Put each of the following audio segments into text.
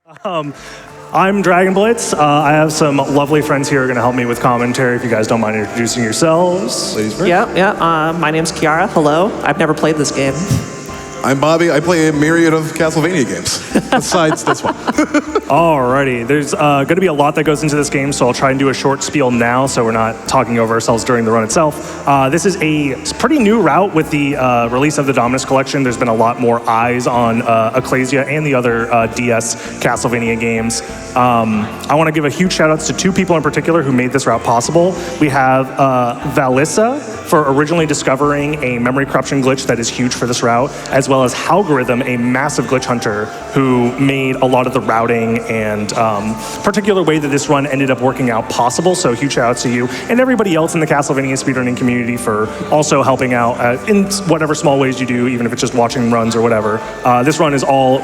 I'm Dragon Blitz. I have some lovely friends here who are going to help me with commentary if you guys don't mind introducing yourselves. Ladies first. Yeah. My name's Kiara. Hello. I've never played this game. I'm Bobby. I play a myriad of Castlevania games, besides this one. Alrighty, there's going to be a lot that goes into this game, so I'll try and do a short spiel now so we're not talking over ourselves during the run itself. This is a pretty new route with the release of the Dominus collection. There's been a lot more eyes on Ecclesia and the other DS Castlevania games. I want to give a huge shout out to two people in particular who made this route possible. We have Valissa for originally discovering a memory corruption glitch that is huge for this route, as well as Halgorithm, a massive glitch hunter who made a lot of the routing and particular way that this run ended up working out possible. So huge shout out to you and everybody else in the Castlevania speedrunning community for also helping out in whatever small ways you do, even if it's just watching runs or whatever. This run is all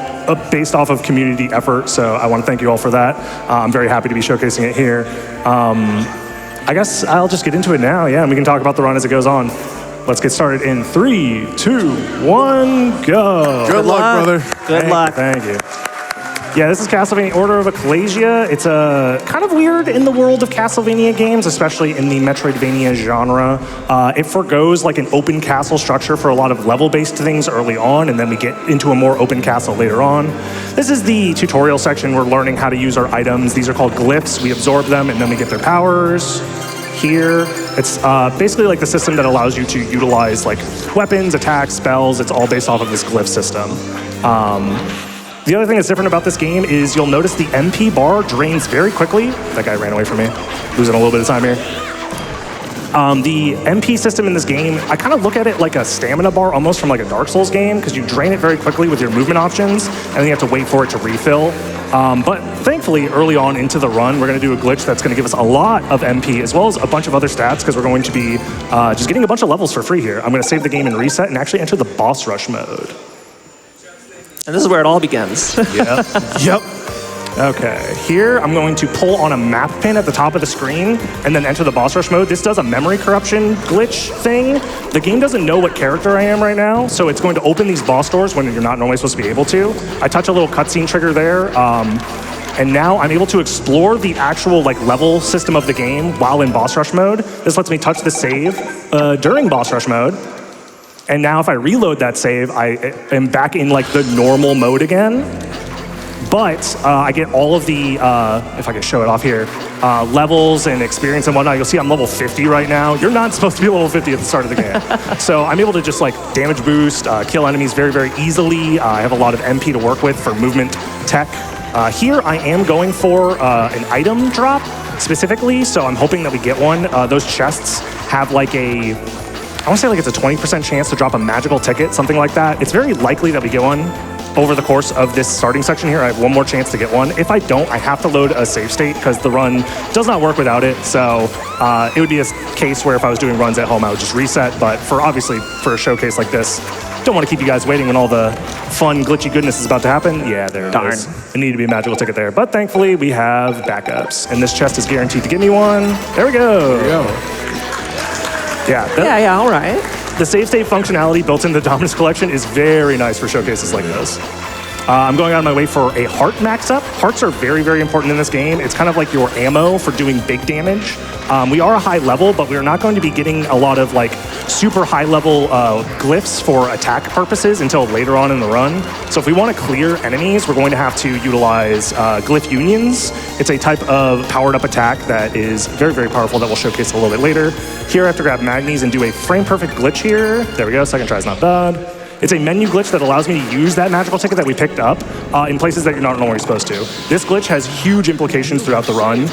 based off of community effort, so I want to thank you all for that. I'm very happy to be showcasing it here. I guess I'll just get into it now, yeah, and we can talk about the run as it goes on. Let's get started in 3, 2, 1, go. Good luck, brother. Good luck. Thank you. Yeah, this is Castlevania Order of Ecclesia. It's kind of weird in the world of Castlevania games, especially in the Metroidvania genre. It forgoes like an open castle structure for a lot of level-based things early on, and then we get into a more open castle later on. This is the tutorial section. We're learning how to use our items. These are called glyphs. We absorb them, and then we get their powers. Here, it's basically like the system that allows you to utilize like weapons, attacks, spells. It's all based off of this glyph system. The other thing that's different about this game is you'll notice the MP bar drains very quickly. That guy ran away from me, losing a little bit of time here. The MP system in this game, I kind of look at it like a stamina bar almost from like a Dark Souls game, because you drain it very quickly with your movement options, and then you have to wait for it to refill. But thankfully, early on into the run, we're going to do a glitch that's going to give us a lot of MP, as well as a bunch of other stats, because we're going to be just getting a bunch of levels for free here. I'm going to save the game and reset and actually enter the boss rush mode. And this is where it all begins. Yep. Okay, here I'm going to pull on a map pin at the top of the screen and then enter the boss rush mode. This does a memory corruption glitch thing. The game doesn't know what character I am right now, so it's going to open these boss doors when you're not normally supposed to be able to. I touch a little cutscene trigger there, and now I'm able to explore the actual like level system of the game while in boss rush mode. This lets me touch the save during boss rush mode. And now if I reload that save, I am back in like the normal mode again. But I get all of the, if I can show it off here, levels and experience and whatnot. You'll see I'm level 50 right now. You're not supposed to be level 50 at the start of the game. So I'm able to just like damage boost, kill enemies very, very easily. I have a lot of MP to work with for movement tech. Here I am going for an item drop specifically, so I'm hoping that we get one. Those chests have like I want to say like it's a 20% chance to drop a magical ticket, something like that. It's very likely that we get one over the course of this starting section here. I have one more chance to get one. If I don't, I have to load a save state because the run does not work without it. So it would be a case where if I was doing runs at home, I would just reset. But obviously for a showcase like this, don't want to keep you guys waiting when all the fun glitchy goodness is about to happen. Yeah, there it is. It needed to be a magical ticket there. But thankfully we have backups, and this chest is guaranteed to give me one. There we go. There we go. Yeah, all right. The save state functionality built into the Dominus collection is very nice for showcases like this. I'm going out of my way for a heart max up. Hearts are very, very important in this game. It's kind of like your ammo for doing big damage. We are a high level, but we're not going to be getting a lot of like super high level glyphs for attack purposes until later on in the run. So if we want to clear enemies, we're going to have to utilize glyph unions. It's a type of powered up attack that is very, very powerful that we'll showcase a little bit later. Here I have to grab Magnes and do a frame perfect glitch here. There we go, second try is not bad. It's a menu glitch that allows me to use that magical ticket that we picked up in places that you're not normally supposed to. This glitch has huge implications throughout the run.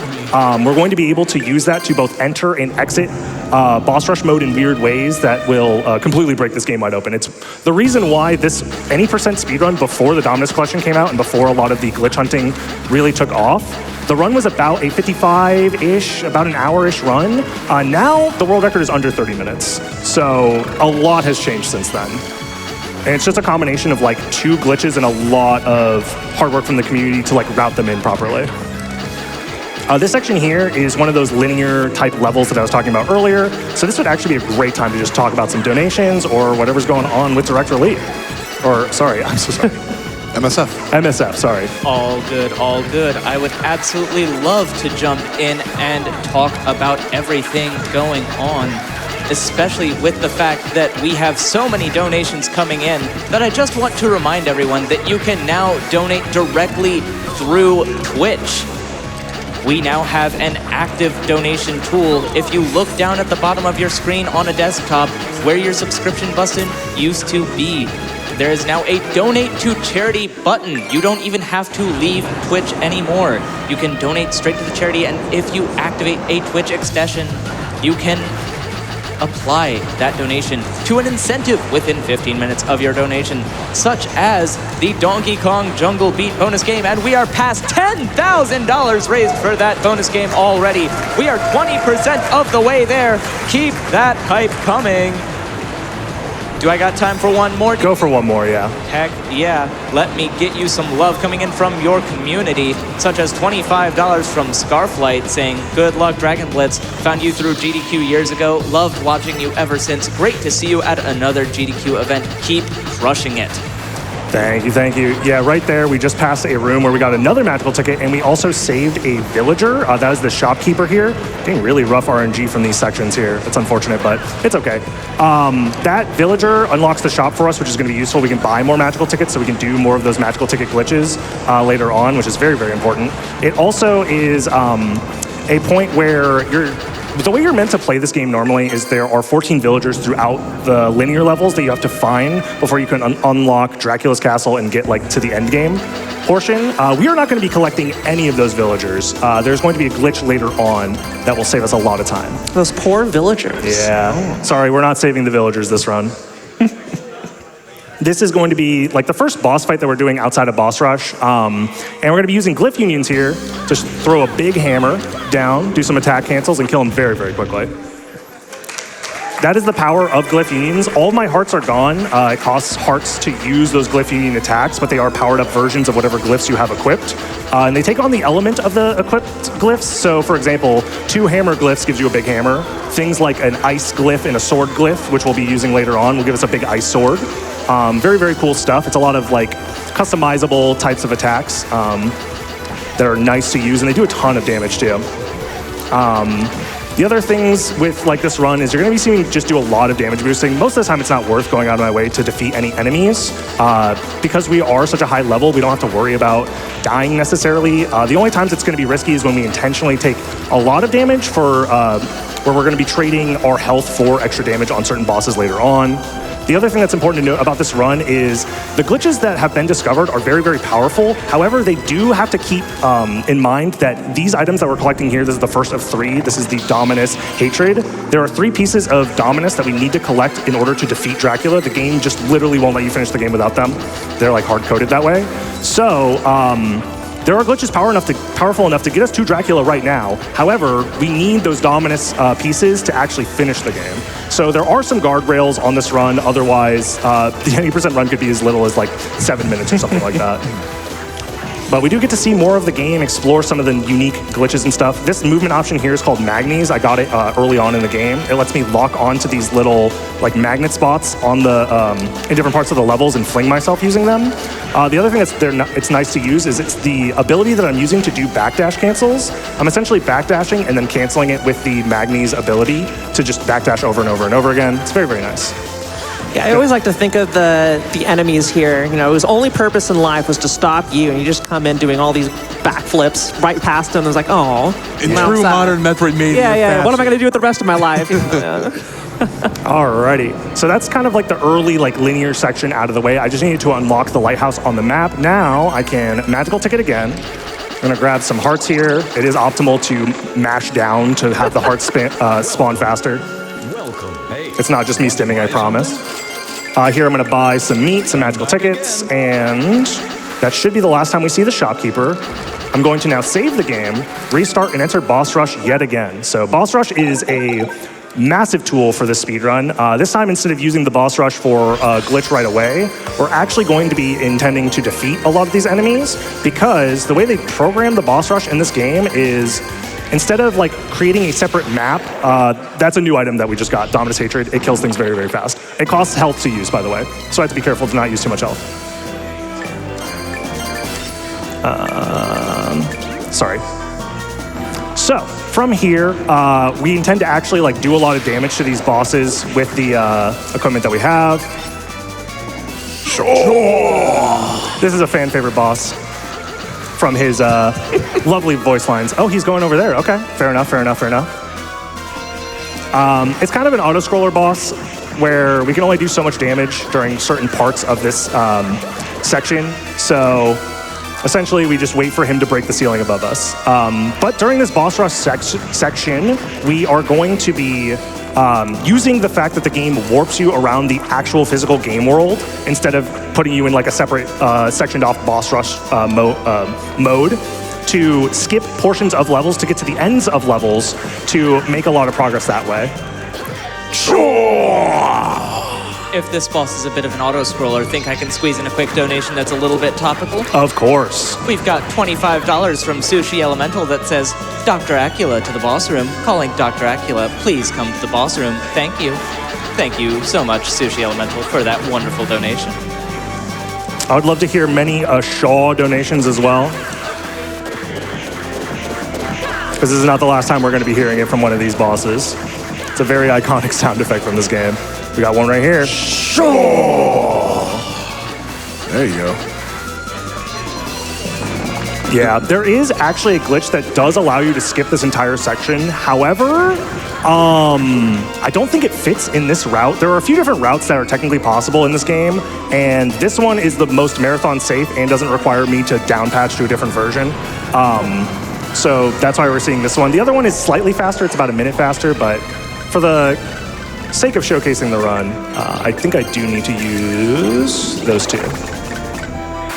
We're going to be able to use that to both enter and exit boss rush mode in weird ways that will completely break this game wide open. It's the reason why this any percent speedrun before the Dominus collection came out and before a lot of the glitch hunting really took off. The run was about a 55-ish, about an hour-ish run. Now the world record is under 30 minutes. So a lot has changed since then. And it's just a combination of like 2 glitches and a lot of hard work from the community to like route them in properly. This section here is one of those linear type levels that I was talking about earlier. So this would actually be a great time to just talk about some donations or whatever's going on with Direct Relief. Or, sorry, I'm so sorry. MSF. MSF, sorry. All good, all good. I would absolutely love to jump in and talk about everything going on, especially with the fact that we have so many donations coming in that I just want to remind everyone that you can now donate directly through Twitch. We now have an active donation tool. If you look down at the bottom of your screen on a desktop where your subscription button used to be, there is now a donate to charity button. You don't even have to leave Twitch anymore. You can donate straight to the charity, and if you activate a Twitch extension, you can apply that donation to an incentive within 15 minutes of your donation, such as the Donkey Kong Jungle Beat bonus game, and we are past $10,000 raised for that bonus game already. We are 20% of the way there. Keep that hype coming. Do I got time for one more? Go for one more, yeah. Heck yeah. Let me get you some love coming in from your community, such as $25 from Scarflight saying, good luck, Dragon Blitz. Found you through GDQ years ago. Loved watching you ever since. Great to see you at another GDQ event. Keep crushing it. Thank you, thank you. Yeah, right there, we just passed a room where we got another magical ticket, and we also saved a villager. That is the shopkeeper here. Getting really rough RNG from these sections here. It's unfortunate, but it's okay. That villager unlocks the shop for us, which is going to be useful. We can buy more magical tickets, so we can do more of those magical ticket glitches later on, which is very, very important. It also is a point where the way you're meant to play this game normally is there are 14 villagers throughout the linear levels that you have to find before you can unlock Dracula's castle and get like to the end game portion. We are not going to be collecting any of those villagers. There's going to be a glitch later on that will save us a lot of time. Those poor villagers. Yeah. Sorry, we're not saving the villagers this run. This is going to be like the first boss fight that we're doing outside of boss rush. And we're going to be using glyph unions here to throw a big hammer down, do some attack cancels, and kill them very, very quickly. That is the power of glyph unions. All of my hearts are gone. It costs hearts to use those glyph union attacks, but they are powered up versions of whatever glyphs you have equipped. And they take on the element of the equipped glyphs. So for example, 2 hammer glyphs gives you a big hammer. Things like an ice glyph and a sword glyph, which we'll be using later on, will give us a big ice sword. Very, very cool stuff. It's a lot of like customizable types of attacks that are nice to use, and they do a ton of damage too. The other things with like this run is you're going to be seeing me just do a lot of damage boosting. Most of the time it's not worth going out of my way to defeat any enemies. Because we are such a high level, we don't have to worry about dying necessarily. The only times it's going to be risky is when we intentionally take a lot of damage for where we're going to be trading our health for extra damage on certain bosses later on. The other thing that's important to note about this run is the glitches that have been discovered are very, very powerful. However, they do have to keep in mind that these items that we're collecting here, this is the first of 3. This is the Dominus Hatred. There are 3 pieces of Dominus that we need to collect in order to defeat Dracula. The game just literally won't let you finish the game without them. They're like hard-coded that way. So, there are glitches powerful enough to get us to Dracula right now. However, we need those Dominus pieces to actually finish the game. So there are some guardrails on this run. Otherwise, the 80% run could be as little as like 7 minutes or something like that. But we do get to see more of the game, explore some of the unique glitches and stuff. This movement option here is called Magnes. I got it early on in the game. It lets me lock onto these little like magnet spots on the in different parts of the levels and fling myself using them. The other thing it's nice to use is it's the ability that I'm using to do backdash cancels. I'm essentially backdashing and then canceling it with the Magnes ability to just backdash over and over and over again. It's very, very nice. Yeah, I always like to think of the enemies here, you know, whose only purpose in life was to stop you, and you just come in doing all these backflips right past them. It's like, oh. In true modern Metroidvania Yeah. What am I going to do with the rest of my life? Alrighty, so that's kind of like the early like linear section out of the way. I just needed to unlock the lighthouse on the map. Now I can magical ticket again. I'm gonna grab some hearts here. It is optimal to mash down to have the hearts spawn faster. It's not just me stimming, I promise. Here I'm gonna buy some meat, some magical tickets, and that should be the last time we see the shopkeeper. I'm going to now save the game, restart, and enter boss rush yet again. So boss rush is a massive tool for this speedrun. This time, instead of using the boss rush for glitch right away, we're actually going to be intending to defeat a lot of these enemies, because the way they program the boss rush in this game is instead of like creating a separate map, that's a new item that we just got, Dominus Hatred. It kills things very, very fast. It costs health to use, by the way, so I have to be careful to not use too much health. Sorry. So from here, we intend to actually like do a lot of damage to these bosses with the equipment that we have. Sure. This is a fan favorite boss from his lovely voice lines. Oh, he's going over there. Okay, fair enough, fair enough, fair enough. It's kind of an auto-scroller boss where we can only do so much damage during certain parts of this section. So essentially, we just wait for him to break the ceiling above us. But during this boss rush section, we are going to be using the fact that the game warps you around the actual physical game world instead of putting you in like a separate sectioned off boss rush mode to skip portions of levels to get to the ends of levels to make a lot of progress that way. If this boss is a bit of an auto-scroller, think I can squeeze in a quick donation that's a little bit topical? Of course. We've got $25 from Sushi Elemental that says, Dr. Acula to the boss room. Calling Dr. Acula, please come to the boss room. Thank you. Thank you so much, Sushi Elemental, for that wonderful donation. I would love to hear many Shaw donations as well. Because this is not the last time we're going to be hearing it from one of these bosses. It's a very iconic sound effect from this game. We got one right here. Sure. There you go. Yeah, there is actually a glitch that does allow you to skip this entire section. However, I don't think it fits in this route. There are a few different routes that are technically possible in this game, and this one is the most marathon safe and doesn't require me to down patch to a different version. So that's why we're seeing this one. The other one is slightly faster. It's about a minute faster, but for the sake of showcasing the run, I think I do need to use those two.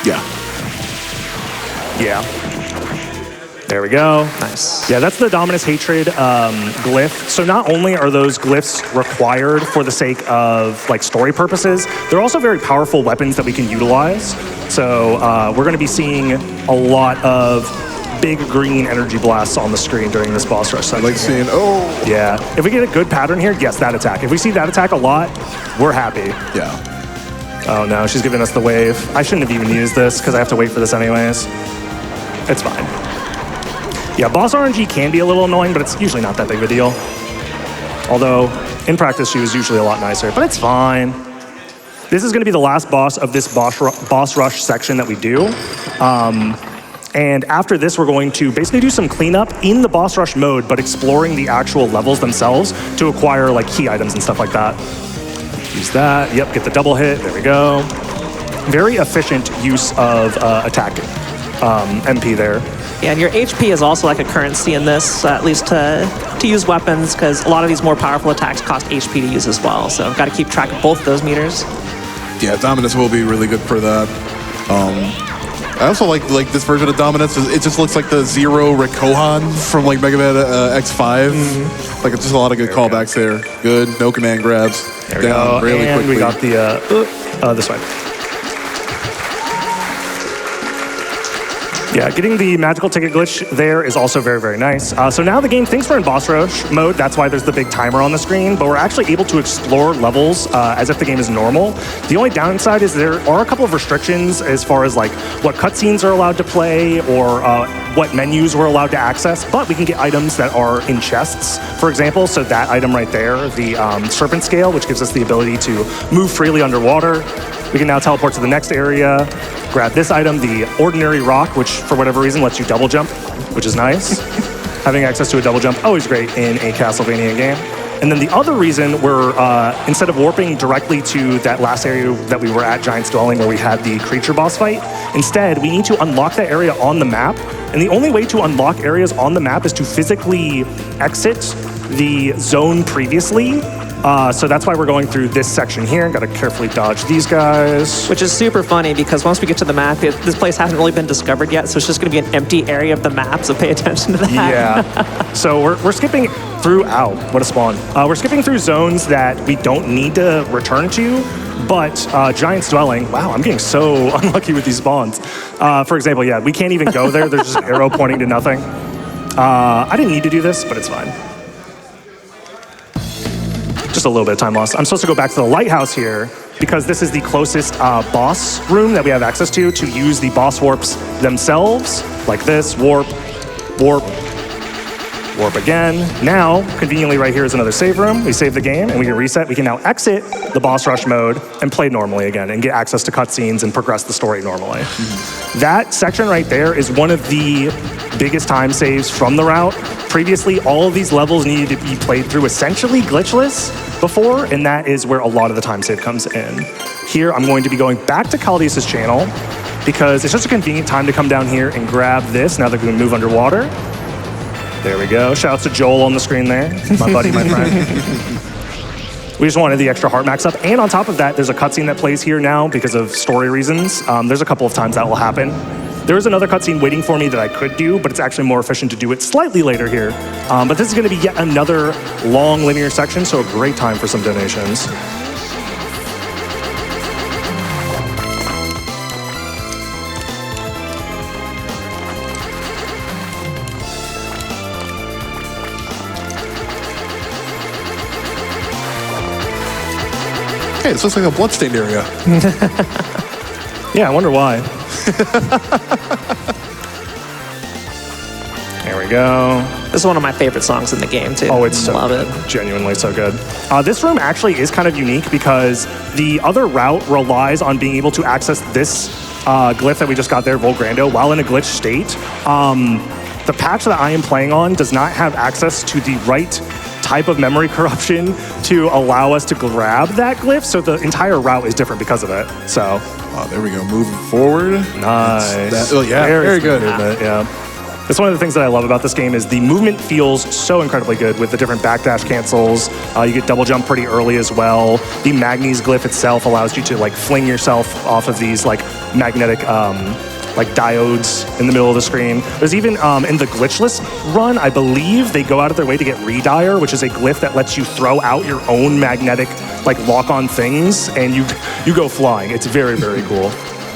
Yeah. Yeah. There we go. Nice. Yeah, that's the Dominus Hatred glyph. So not only are those glyphs required for the sake of like story purposes, they're also very powerful weapons that we can utilize. So we're going to be seeing a lot of big green energy blasts on the screen during this boss rush section. Like seeing, oh. Yeah. If we get a good pattern here, yes, that attack. If we see that attack a lot, we're happy. Yeah. Oh no, she's giving us the wave. I shouldn't have even used this because I have to wait for this anyways. It's fine. Yeah, boss RNG can be a little annoying, but it's usually not that big of a deal. Although, in practice, she was usually a lot nicer, but it's fine. This is going to be the last boss of this boss rush section that we do. And after this, we're going to basically do some cleanup in the boss rush mode, but exploring the actual levels themselves to acquire like key items and stuff like that. Use that. Yep, get the double hit. There we go. Very efficient use of attack MP there. Yeah, and your HP is also like a currency in this, at least to use weapons, because a lot of these more powerful attacks cost HP to use as well. So I've got to keep track of both those meters. Yeah, Dominus will be really good for that. I also like this version of Dominus. It just looks like the Zero Rikohan from like Mega Man X5. Mm-hmm. Like it's just a lot of good callbacks there. Good, no command grabs. There we go. Really and quickly. We got the this way. Yeah, getting the magical ticket glitch there is also very, very nice. So now the game thinks we're in boss rush mode. That's why there's the big timer on the screen, but we're actually able to explore levels as if the game is normal. The only downside is there are a couple of restrictions as far as like what cutscenes are allowed to play or what menus we're allowed to access, but we can get items that are in chests, for example. So that item right there, the serpent scale, which gives us the ability to move freely underwater. We can now teleport to the next area, grab this item, the ordinary rock, which for whatever reason lets you double jump, which is nice. Having access to a double jump, always great in a Castlevania game. And then the other reason we're, instead of warping directly to that last area that we were at, Giant's Dwelling, where we had the creature boss fight, instead we need to unlock that area on the map. And the only way to unlock areas on the map is to physically exit the zone previously. So that's why we're going through this section here. Got to carefully dodge these guys. Which is super funny because once we get to the map, this place hasn't really been discovered yet, so it's just going to be an empty area of the map, so pay attention to that. Yeah. So we're skipping through, ow, what a spawn. We're skipping through zones that we don't need to return to, but Giant's Dwelling, wow, I'm getting so unlucky with these spawns. For example, yeah, we can't even go there. There's just an arrow pointing to nothing. I didn't need to do this, but it's fine. Just a little bit of time lost. I'm supposed to go back to the Lighthouse here because this is the closest boss room that we have access to use the boss warps themselves, like this, warp, warp, warp again. Now, conveniently right here is another save room. We save the game and we can reset. We can now exit the boss rush mode and play normally again and get access to cutscenes and progress the story normally. That section right there is one of the biggest time saves from the route. Previously, all of these levels needed to be played through essentially glitchless before, and that is where a lot of the time save comes in. Here, I'm going to be going back to Caldeus' channel because it's just a convenient time to come down here and grab this now that we can move underwater. There we go. Shouts to Joel on the screen there. My buddy, my friend. We just wanted the extra heart max up. And on top of that, there's a cutscene that plays here now because of story reasons. There's a couple of times that will happen. There is another cutscene waiting for me that I could do, but it's actually more efficient to do it slightly later here. But this is going to be yet another long linear section, so a great time for some donations. Hey, this looks like a bloodstained area. Yeah, I wonder why. There we go. This is one of my favorite songs in the game, too. Oh, it's so Love good. it. Genuinely so good. This room actually is kind of unique because the other route relies on being able to access this glyph that we just got there, Volgrando, while in a glitch state. The patch that I am playing on does not have access to the right type of memory corruption to allow us to grab that glyph, so the entire route is different because of it. So, there we go. Moving forward. Nice. Yeah, very good. Movement, yeah. That's one of the things that I love about this game is the movement feels so incredibly good with the different backdash cancels. You get double jump pretty early as well. The Magnes glyph itself allows you to like fling yourself off of these like magnetic like diodes in the middle of the screen. There's even in the glitchless run, I believe they go out of their way to get Redire, which is a glyph that lets you throw out your own magnetic like lock-on things and you go flying. It's very, very cool.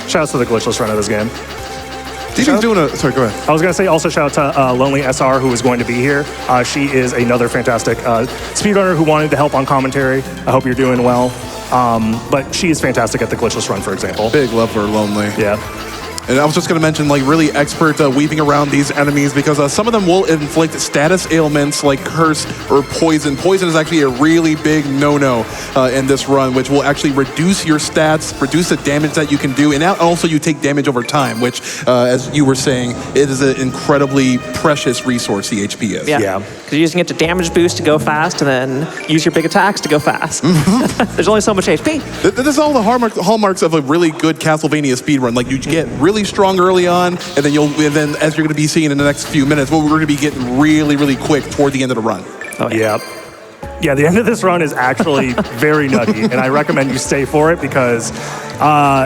Shout out to the glitchless run of this game. Steven's doing a... Sorry, go ahead. I was going to say also shout out to Lonely SR, who is going to be here. She is another fantastic speedrunner who wanted to help on commentary. I hope you're doing well. But she is fantastic at the glitchless run, for example. Big love for Lonely. Yeah. And I was just going to mention, like, really expert weaving around these enemies because some of them will inflict status ailments like curse or poison. Poison is actually a really big no-no in this run, which will actually reduce your stats, reduce the damage that you can do, and now also you take damage over time, which, as you were saying, it is an incredibly precious resource, the HP is. Yeah. Because you're using it to damage boost to go fast, and then use your big attacks to go fast. There's only so much HP. This is all the hallmarks of a really good Castlevania speedrun. Like, you get really strong early on, and then as you're going to be seeing in the next few minutes, we're going to be getting really, really quick toward the end of the run. Oh, yeah. Yeah, the end of this run is actually very nutty, and I recommend you stay for it because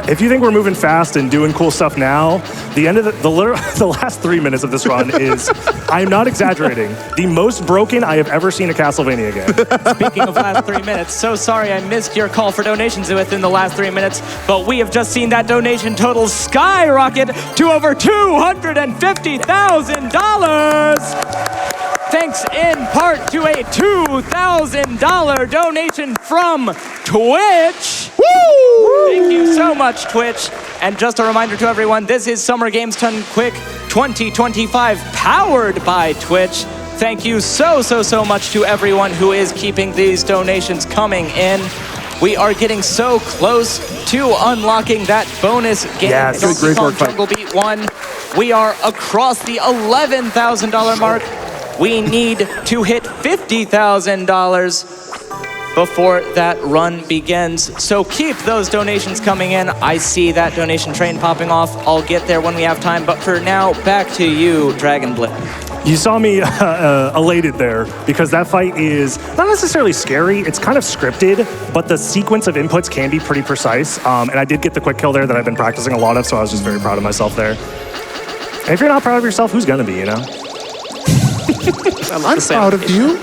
if you think we're moving fast and doing cool stuff now, the end of the last 3 minutes of this run is, I'm not exaggerating, the most broken I have ever seen a Castlevania game. Speaking of last 3 minutes, so sorry I missed your call for donations within the last 3 minutes, but we have just seen that donation total skyrocket to over $250,000. Thanks in part to a $2,000 donation from Twitch. Woo! Thank you so much, Twitch. And just a reminder to everyone, this is Summer Games Done Quick 2025, powered by Twitch. Thank you so much to everyone who is keeping these donations coming in. We are getting so close to unlocking that bonus game. Yes. Great work, Jungle Beat 1. We are across the $11,000 mark. We need to hit $50,000 before that run begins. So keep those donations coming in. I see that donation train popping off. I'll get there when we have time. But for now, back to you, Dragon Blip. You saw me elated there because that fight is not necessarily scary. It's kind of scripted, but the sequence of inputs can be pretty precise. And I did get the quick kill there that I've been practicing a lot of, so I was just very proud of myself there. And if you're not proud of yourself, who's gonna be, you know? I'm proud of you.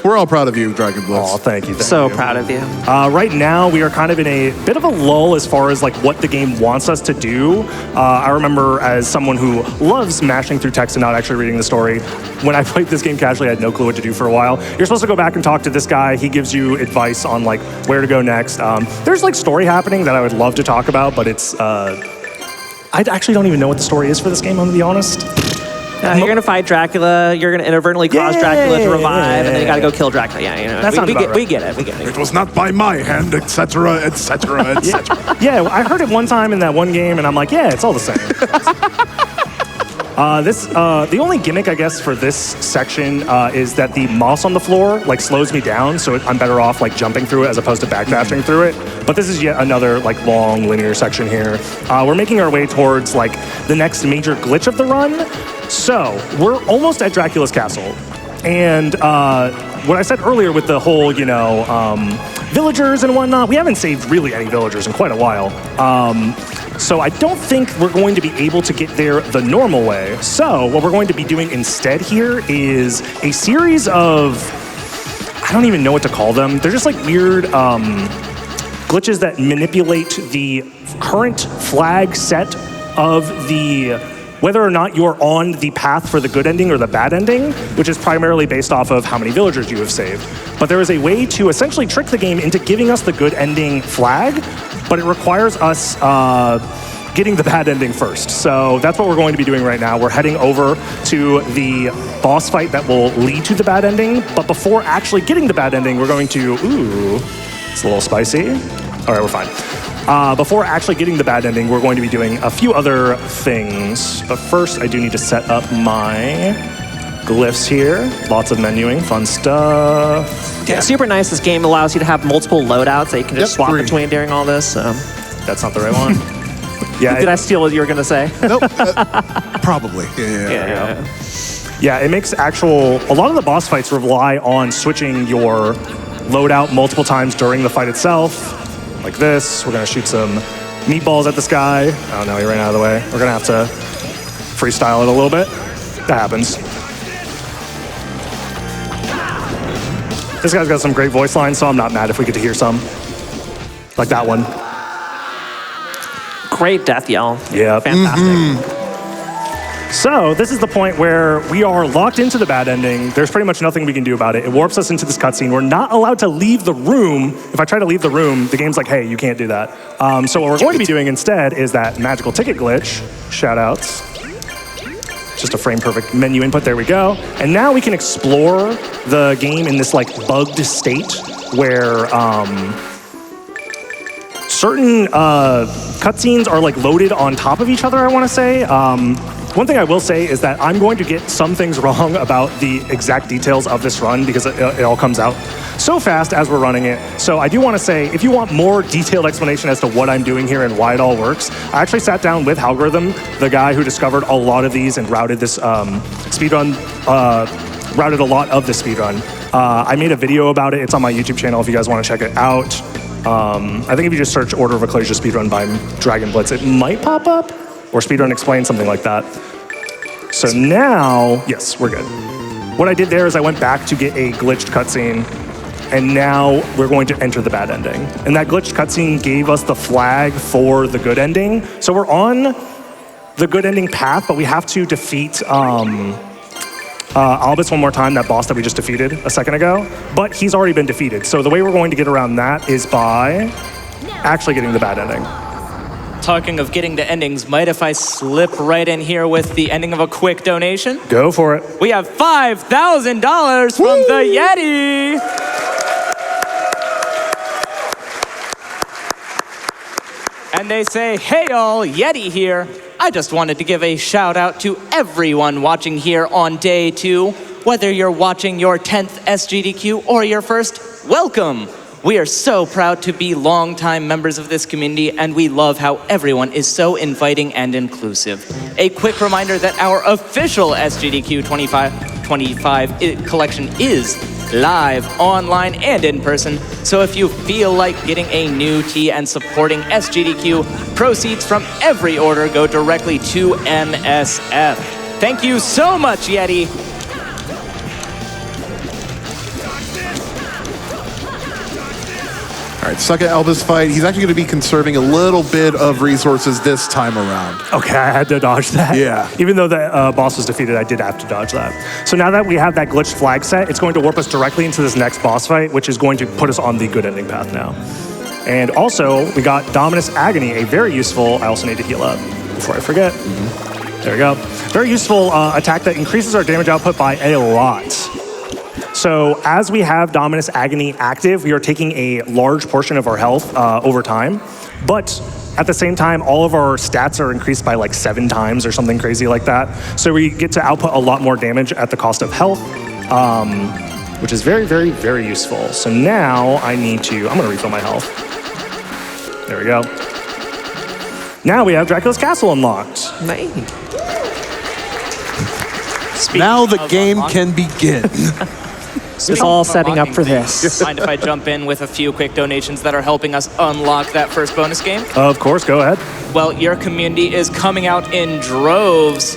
We're all proud of you, Dragon Blitz. Oh, thank you. So proud of you. Right now, we are kind of in a bit of a lull as far as like what the game wants us to do. I remember as someone who loves mashing through text and not actually reading the story, when I played this game casually, I had no clue what to do for a while. You're supposed to go back and talk to this guy. He gives you advice on like where to go next. There's like story happening that I would love to talk about, but it's I actually don't even know what the story is for this game, I'm gonna be honest. You're going to fight Dracula, you're going to inadvertently cause Dracula to revive, and then you got to go kill Dracula. Yeah, you know, That sounds about right. we get it. It was not by my hand, etc., etc., etc. Yeah, I heard it one time in that one game, and I'm like, yeah, it's all the same. The only gimmick, I guess, for this section is that the moss on the floor like slows me down, so I'm better off like jumping through it as opposed to backdashing through it. But this is yet another like long linear section here. We're making our way towards like the next major glitch of the run. So we're almost at Dracula's castle, and what I said earlier with the whole, villagers and whatnot, we haven't saved really any villagers in quite a while. So I don't think we're going to be able to get there the normal way. So what we're going to be doing instead here is a series of, I don't even know what to call them. They're just like weird glitches that manipulate the current flag set of whether or not you're on the path for the good ending or the bad ending, which is primarily based off of how many villagers you have saved. But there is a way to essentially trick the game into giving us the good ending flag, but it requires us getting the bad ending first. So that's what we're going to be doing right now. We're heading over to the boss fight that will lead to the bad ending, but before actually getting the bad ending, we're going to, it's a little spicy. All right, we're fine. Before actually getting the bad ending, we're going to be doing a few other things. But first, I do need to set up my glyphs here. Lots of menuing, fun stuff. Yeah, super nice. This game allows you to have multiple loadouts that you can just swap between during all this. That's not the right one. Yeah. Did I steal what you were going to say? Nope. Probably. Yeah. Yeah, it makes a lot of the boss fights rely on switching your loadout multiple times during the fight itself. Like this, we're gonna shoot some meatballs at this guy. Oh no, he ran out of the way. We're gonna have to freestyle it a little bit. That happens. This guy's got some great voice lines, so I'm not mad if we get to hear some. Like that one. Great death yell. Yeah. Fantastic. So this is the point where we are locked into the bad ending. There's pretty much nothing we can do about it. It warps us into this cutscene. We're not allowed to leave the room. If I try to leave the room, the game's like, hey, you can't do that. So what we're going to be doing instead is that magical ticket glitch. Shout outs. Just a frame perfect menu input. There we go. And now we can explore the game in this like bugged state where certain cutscenes are like loaded on top of each other, I want to say. One thing I will say is that I'm going to get some things wrong about the exact details of this run because it all comes out so fast as we're running it. So I do want to say, if you want more detailed explanation as to what I'm doing here and why it all works, I actually sat down with Algorithm, the guy who discovered a lot of these and routed this speedrun, routed a lot of the speedrun. I made a video about it. It's on my YouTube channel if you guys want to check it out. I think if you just search Order of Ecclesia Speedrun by Dragon Blitz, it might pop up. Or Speedrun Explain, something like that. So now, yes, we're good. What I did there is I went back to get a glitched cutscene, and now we're going to enter the bad ending. And that glitched cutscene gave us the flag for the good ending. So we're on the good ending path, but we have to defeat Albus one more time, that boss that we just defeated a second ago. But he's already been defeated. So the way we're going to get around that is by actually getting the bad ending. Talking of getting to endings, might if I slip right in here with the ending of a quick donation? Go for it. We have $5,000 from the Yeti. And they say, hey all, Yeti here. I just wanted to give a shout out to everyone watching here on day 2. Whether you're watching your 10th SGDQ or your first, welcome. We are so proud to be longtime members of this community, and we love how everyone is so inviting and inclusive. A quick reminder that our official SGDQ2025 collection is live, online, and in person. So if you feel like getting a new tee and supporting SGDQ, proceeds from every order go directly to MSF. Thank you so much, Yeti. All right, second Elvis fight. He's actually going to be conserving a little bit of resources this time around. Okay, I had to dodge that. Yeah. Even though the boss was defeated, I did have to dodge that. So now that we have that glitched flag set, it's going to warp us directly into this next boss fight, which is going to put us on the good ending path now. And also, we got Dominus Agony, a very useful, I also need to heal up before I forget. There we go. Very useful attack that increases our damage output by a lot. So as we have Dominus Agony active, we are taking a large portion of our health over time. But at the same time, all of our stats are increased by like 7 times or something crazy like that. So we get to output a lot more damage at the cost of health, which is very, very, very useful. So now I'm going to refill my health. There we go. Now we have Dracula's Castle unlocked. Nice. Now the game can begin. It's all setting up for this. Mind if I jump in with a few quick donations that are helping us unlock that first bonus game? Of course, go ahead. Well, your community is coming out in droves.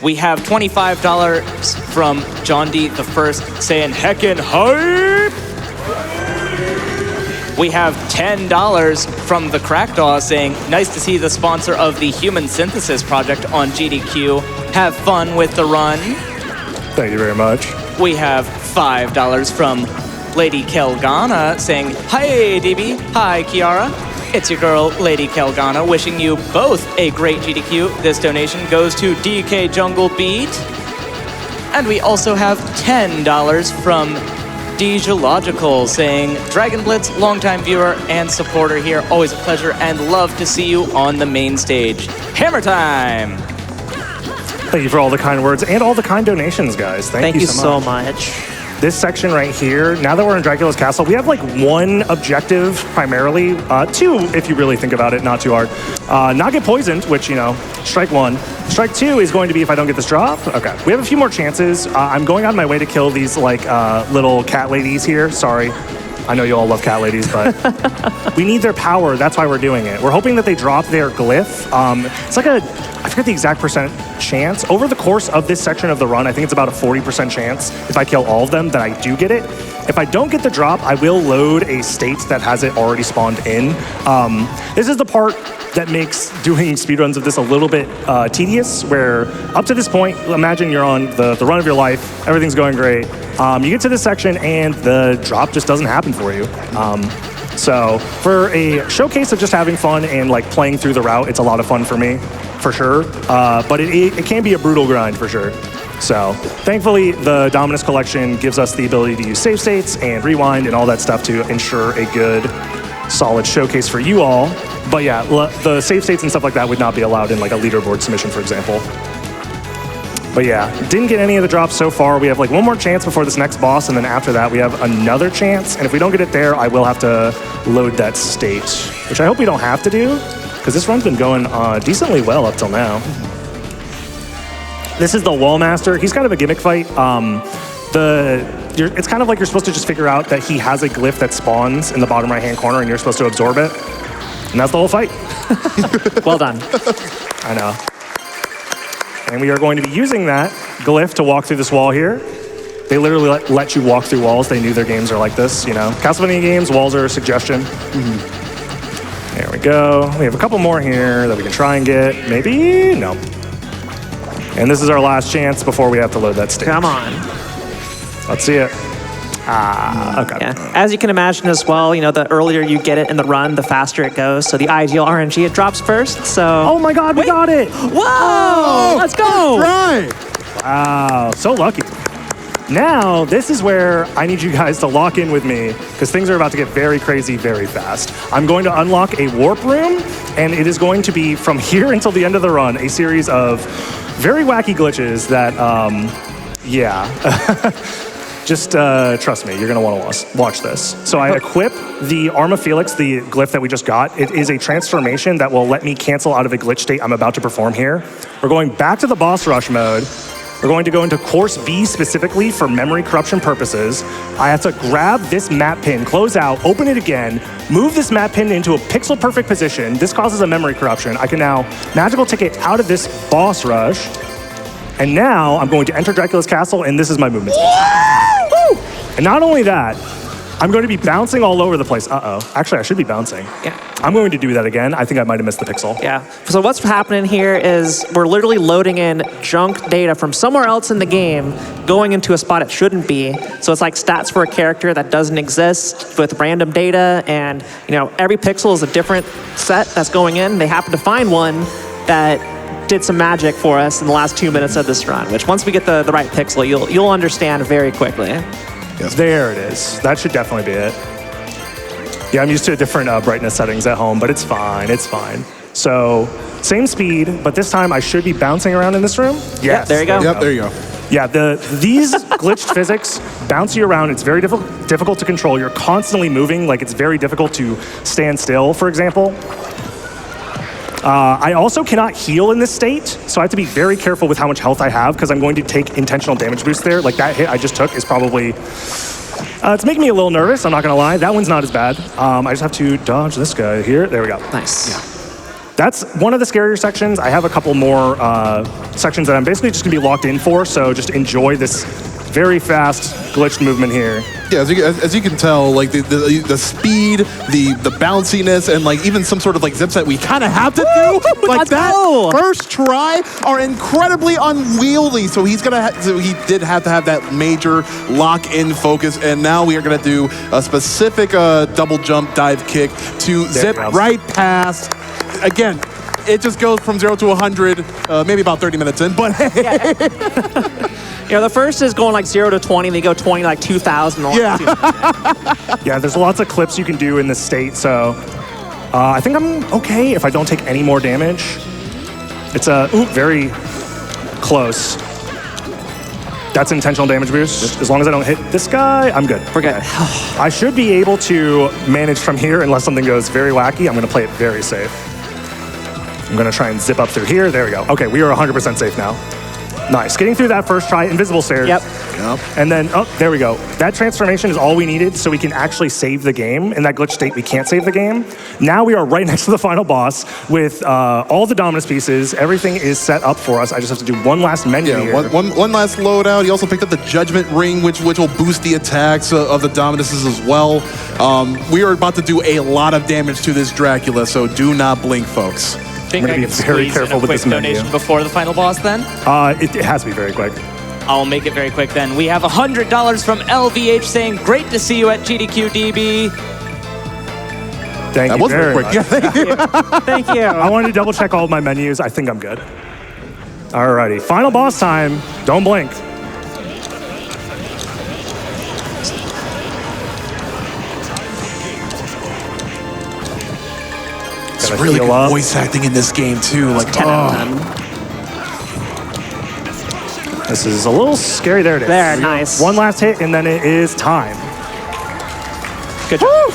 We have $25 from John D. the First saying heckin' hype. We have $10 from the Crackdaw saying, nice to see the sponsor of the Human Synthesis Project on GDQ. Have fun with the run. Thank you very much. We have $5 from Lady Kelgana saying, hi, DB. Hi, Kiara. It's your girl, Lady Kelgana, wishing you both a great GDQ. This donation goes to DK Jungle Beat. And we also have $10 from Geological saying, Dragon Blitz, longtime viewer and supporter here. Always a pleasure and love to see you on the main stage. Hammer time! Thank you for all the kind words and all the kind donations, guys. Thank you so much. This section right here, now that we're in Dracula's Castle, we have like one objective primarily, 2 if you really think about it, not too hard. Not get poisoned, which, you know, strike 1. Strike 2 is going to be if I don't get this drop. Okay, we have a few more chances. I'm going on my way to kill these like little cat ladies here. Sorry, I know you all love cat ladies, but we need their power. That's why we're doing it. We're hoping that they drop their glyph. It's like I forget the exact percent chance. Over the course of this section of the run, I think it's about a 40% chance if I kill all of them that I do get it. If I don't get the drop, I will load a state that has it already spawned in. This is the part that makes doing speedruns of this a little bit tedious, where up to this point, imagine you're on the run of your life, everything's going great. You get to this section and the drop just doesn't happen for you. So for a showcase of just having fun and like playing through the route, it's a lot of fun for me, for sure. But it can be a brutal grind for sure. So thankfully, the Dominus collection gives us the ability to use save states and rewind and all that stuff to ensure a good, solid showcase for you all. But yeah, the save states and stuff like that would not be allowed in like a leaderboard submission, for example. But yeah, didn't get any of the drops so far. We have like one more chance before this next boss, and then after that we have another chance. And if we don't get it there, I will have to load that state, which I hope we don't have to do, because this run's been going decently well up till now. This is the Wallmaster. He's kind of a gimmick fight. It's kind of like you're supposed to just figure out that he has a glyph that spawns in the bottom right-hand corner, and you're supposed to absorb it. And that's the whole fight. Well done. I know. And we are going to be using that glyph to walk through this wall here. They literally let you walk through walls. They knew their games are like this, you know. Castlevania games, walls are a suggestion. There we go. We have a couple more here that we can try and get. Maybe? No. And this is our last chance before we have to load that stage. Come on. Let's see it. Okay. Yeah. As you can imagine as well, you know, the earlier you get it in the run, the faster it goes. So the ideal RNG, it drops first, so... Oh my God, we got it! Whoa! Let's go! Right. Wow, so lucky. Now, this is where I need you guys to lock in with me, because things are about to get very crazy very fast. I'm going to unlock a warp room, and it is going to be, from here until the end of the run, a series of very wacky glitches that, yeah. Just trust me, you're going to want to watch this. So I equip the Arma Felix, the glyph that we just got. It is a transformation that will let me cancel out of a glitch state I'm about to perform here. We're going back to the boss rush mode. We're going to go into course B specifically for memory corruption purposes. I have to grab this map pin, close out, open it again, move this map pin into a pixel perfect position. This causes a memory corruption. I can now magical ticket out of this boss rush. And now I'm going to enter Dracula's castle, and this is my movement. And not only that, I'm going to be bouncing all over the place. Uh-oh. Actually, I should be bouncing. Yeah. I'm going to do that again. I think I might have missed the pixel. Yeah. So what's happening here is we're literally loading in junk data from somewhere else in the game, going into a spot it shouldn't be. So it's like stats for a character that doesn't exist with random data, and every pixel is a different set that's going in. They happen to find one that did some magic for us in the last 2 minutes of this run, which once we get the right pixel, you'll understand very quickly. Yes. There it is. That should definitely be it. Yeah, I'm used to different brightness settings at home, but it's fine. It's fine. So same speed, but this time I should be bouncing around in this room. Yes. Yep, there you go. Yep, there you go. Yeah, these glitched physics bounce you around. It's very difficult to control. You're constantly moving. Like, it's very difficult to stand still, for example. I also cannot heal in this state, so I have to be very careful with how much health I have, because I'm going to take intentional damage boost there. Like, that hit I just took is probably... it's making me a little nervous, I'm not going to lie. That one's not as bad. I just have to dodge this guy here. There we go. Nice. Yeah. That's one of the scarier sections. I have a couple more sections that I'm basically just going to be locked in for, so just enjoy this very fast glitched movement here. Yeah, as you can tell, like the speed, the bounciness, and like even some sort of like zips that we kind of have to do, like that first try, are incredibly unwieldy. So he did have to have that major lock-in focus, and now we are gonna do a specific double jump dive kick to zip right past. Again, it just goes from 0 to 100, maybe about 30 minutes in, but hey. The first is going like 0 to 20, and they go 20 like 2,000. Yeah. Yeah, there's lots of clips you can do in this state, so I think I'm okay if I don't take any more damage. It's very close. That's intentional damage boost. As long as I don't hit this guy, I'm good. We're good. I should be able to manage from here unless something goes very wacky. I'm going to play it very safe. I'm going to try and zip up through here. There we go. Okay, we are 100% safe now. Nice. Getting through that first try, invisible stairs. Yep. And then, there we go. That transformation is all we needed so we can actually save the game. In that glitch state, we can't save the game. Now we are right next to the final boss with all the Dominus pieces. Everything is set up for us. I just have to do one last menu here. One last loadout. He also picked up the Judgment Ring, which will boost the attacks of the Dominuses as well. We are about to do a lot of damage to this Dracula, so do not blink, folks. I think I can squeeze in a quick donation before the final boss then? It has to be very quick. I'll make it very quick then. We have $100 from LVH saying, great to see you at GDQ DB. Thank you very much. Yeah, thank you. Thank you. I wanted to double check all of my menus. I think I'm good. Alrighty, final boss time. Don't blink. It's really good voice acting in this game too. Like, 10 out of 10. This is a little scary. There it is. There, nice. One last hit, and then it is time. Good job.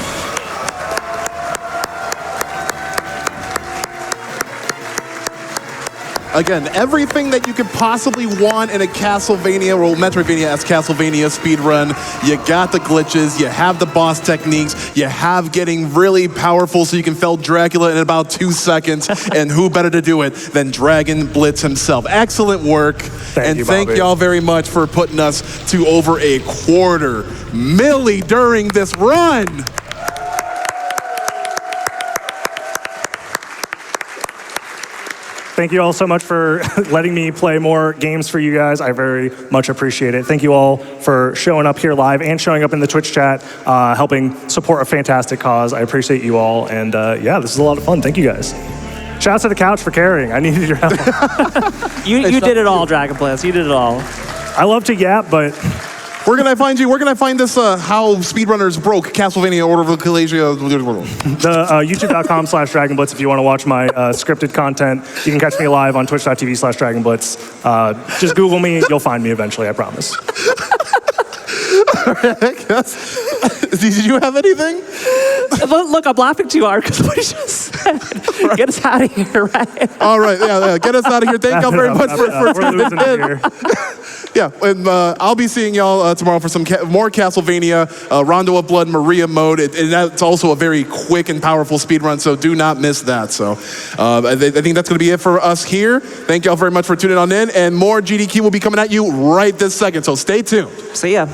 again, everything that you could possibly want in a Castlevania, or Metroidvania as Castlevania speedrun. You got the glitches, you have the boss techniques, you have getting really powerful so you can fell Dracula in about 2 seconds, and who better to do it than Dragon Blitz himself. Excellent work, thank y'all very much for putting us to over a 250,000 during this run. Thank you all so much for letting me play more games for you guys. I very much appreciate it. Thank you all for showing up here live and showing up in the Twitch chat, helping support a fantastic cause. I appreciate you all. And yeah, this is a lot of fun. Thank you guys. Shout out to the couch for carrying. I needed your help. you did it all, Dragon Blitz. You did it all. I love to yap, but... Where can I find you? Where can I find this, how speedrunners broke Castlevania Order of Ecclesia? The youtube.com/DragonBlitz if you want to watch my scripted content. You can catch me live on twitch.tv/DragonBlitz. Just Google me, you'll find me eventually, I promise. Did you have anything? Look, I'm laughing too hard because what he just said. Right. Get us out of here, right? All right, yeah, get us out of here. Thank y'all very much for tuning in. Here. Yeah, and I'll be seeing y'all tomorrow for some more Castlevania, Rondo of Blood, Maria mode. And that's also a very quick and powerful speed run, so do not miss that. So I think that's going to be it for us here. Thank y'all very much for tuning on in, and more GDQ will be coming at you right this second, so stay tuned. See ya.